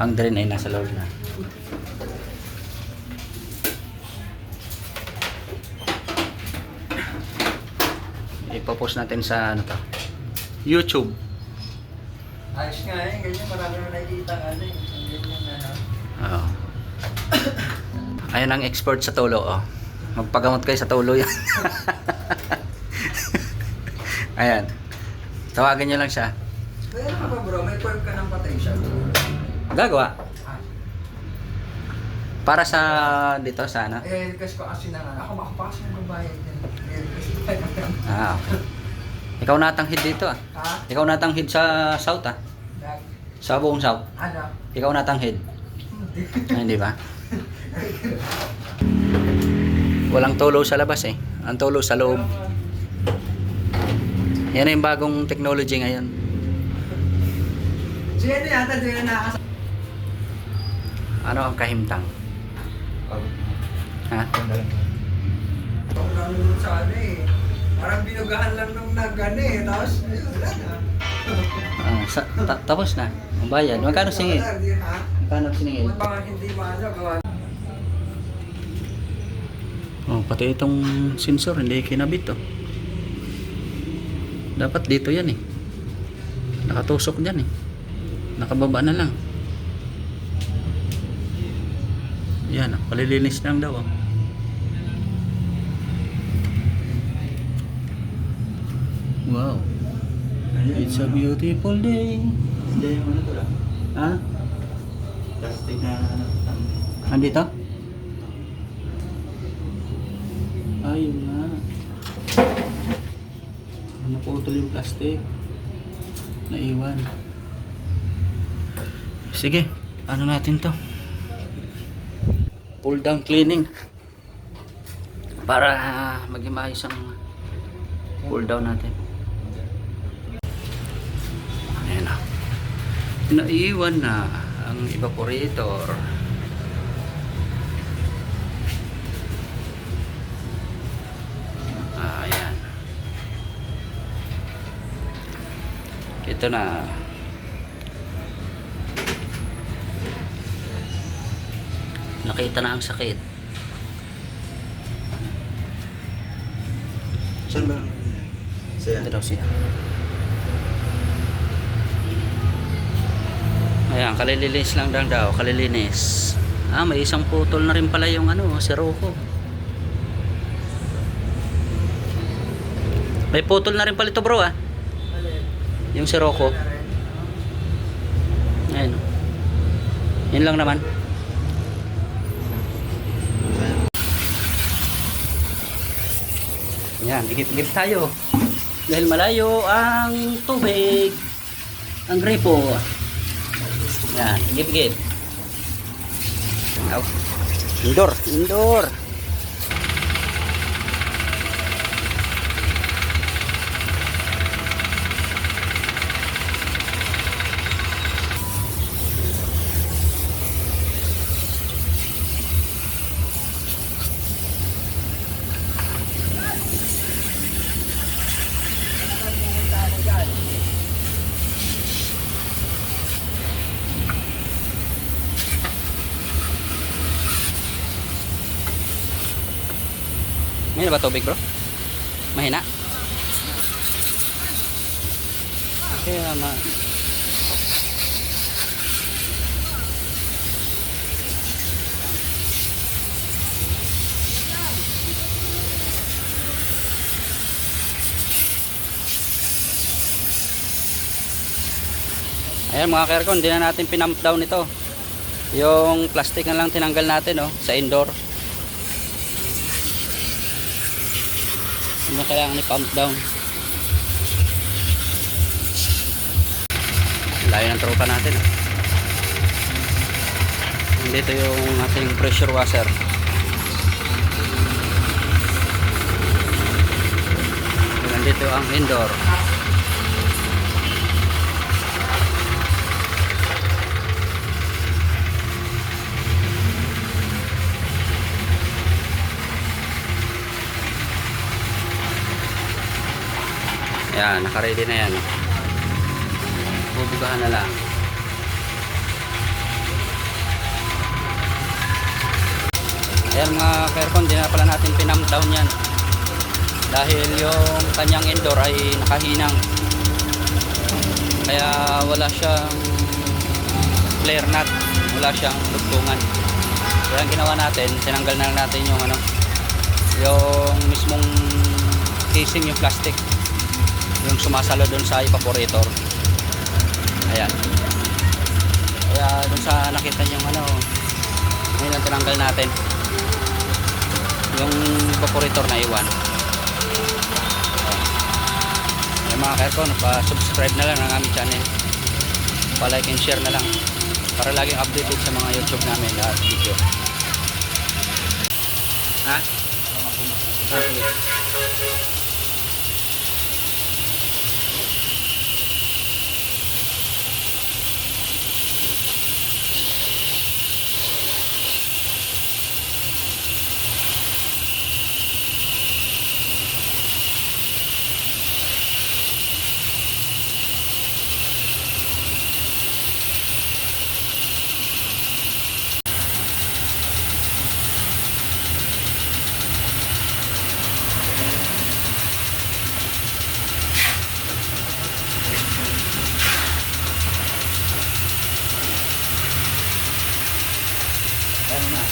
Ang drain ay nasa loob na. Ipopost natin sa ano to, YouTube. Ayos nga eh, ganyan marami na nakikita nga ano eh. Ganyan na ano. Oo. Ayan ang expert sa tulo, oh. Magpagamot kayo sa tulo yan. Ayan. Tawagan nyo lang siya. Kaya ano ba bro, may form ka ng potential. Gagawa. Para sa dito sana. Eh, request ko kasi na ako pa kasi nagbabayad din. Eh, request ko tayo ng Ah, okay. Ikaw natanghid dito ah. ha? Ikaw natanghid sa South ah. Dag, Sa buong South. ano? Ikaw natanghid. Hindi. Ay, hindi ba? Walang tulo sa labas eh. Ang tulo sa loob. Yan na yung bagong technology ngayon. Siya na yata, siya na nakasama. Ano ang kahimtang? Ha? Parang sa ano eh. Parang binugahan lang nung nag-ano eh. Tapos, ayun, wala na. Tapos na. Ang bayad. Magkano singil? Ha? Magkano siningil? Baka hindi maano, gawa. Oh, pati itong sensor hindi kinabit oh. Dapat dito yan eh. Nakatusok dyan eh. Nakababa na lang. Yan oh. Palilinis lang daw oh. Wow. It's a beautiful day. Hindi yung ano to lang. Ha? Plastic na... Andito? Ayun na. Naputol yung plastic. Naiwan. Sige, ano natin to? Pull down cleaning. Para maging maayos ang pull down natin. Ayan na. Naiwan na ang evaporator. Ayan. Ito na. Nakita na ang sakit. Saan ba? Siya. Ito daw siya. Ayan, kalilinis lang daw, kalilinis. Ah, may isang putol na rin pala yung ano, si Rocco. May putol na rin pala ito bro ah. Yung si Rocco. Ayan. Yun lang naman. Yan, igip-igip tayo. Dahil malayo ang tubig. Ang gripo. Yan, igip-igip. Indoor, indoor. Mahina ba tubig bro? Mahina? Kaya ma... Ayan mga kerkon, hindi na natin pinump down ito. Yung plastic na lang tinanggal natin oh, sa indoor. Hindi kailangan i-pump down. Layo ng tropa natin oh. Dito yung ating pressure washer. Nandito ang indoor. Yan, naka-ready na yan. Bubugahan na lang. Ayan mga ka-aircon, di na pala natin pinamp down yan. Dahil yung kanyang indoor ay nakahinang. Kaya wala siyang flare nut, wala siyang lugtungan. Kaya ang ginawa natin, tinanggal na lang natin yung ano, yung mismong casing, yung plastic, yung sumasalo doon sa evaporator. Ayan. Kaya doon sa nakita yung ano, ngayon lang tinanggal natin yung evaporator na iwan. Ayan mga ka-aircon, pa-subscribe na lang ng aming channel, pa-like and share na lang para laging updated sa mga YouTube namin lahat video. Ha? Okay. Ayan na.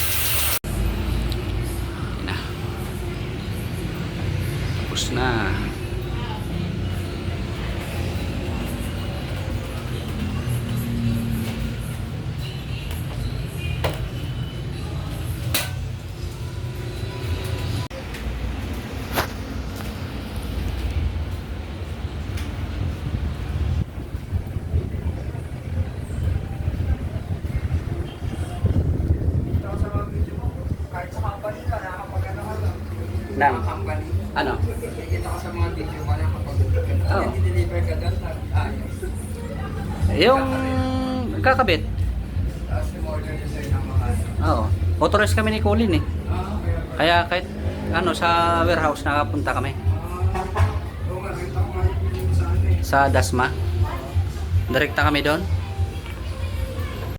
Ayan na. Tapos na. Sa mga video mo, kahit sa company ka, nakakapagano ka lang. Nang? Sa company. Ano? Kikita ka sa mga video mo, nakakapag Oo. deliver ka doon, ayos. Yung kakabit. Tapos in-order niya sa'yo ng mga ano. Oo. Authorized kami ni Colin eh. Kaya Kaya kahit ano sa warehouse nakapunta kami oo nga, nakita ko nga yung video mo sa ano eh. sa Dasma. Direkta kami doon.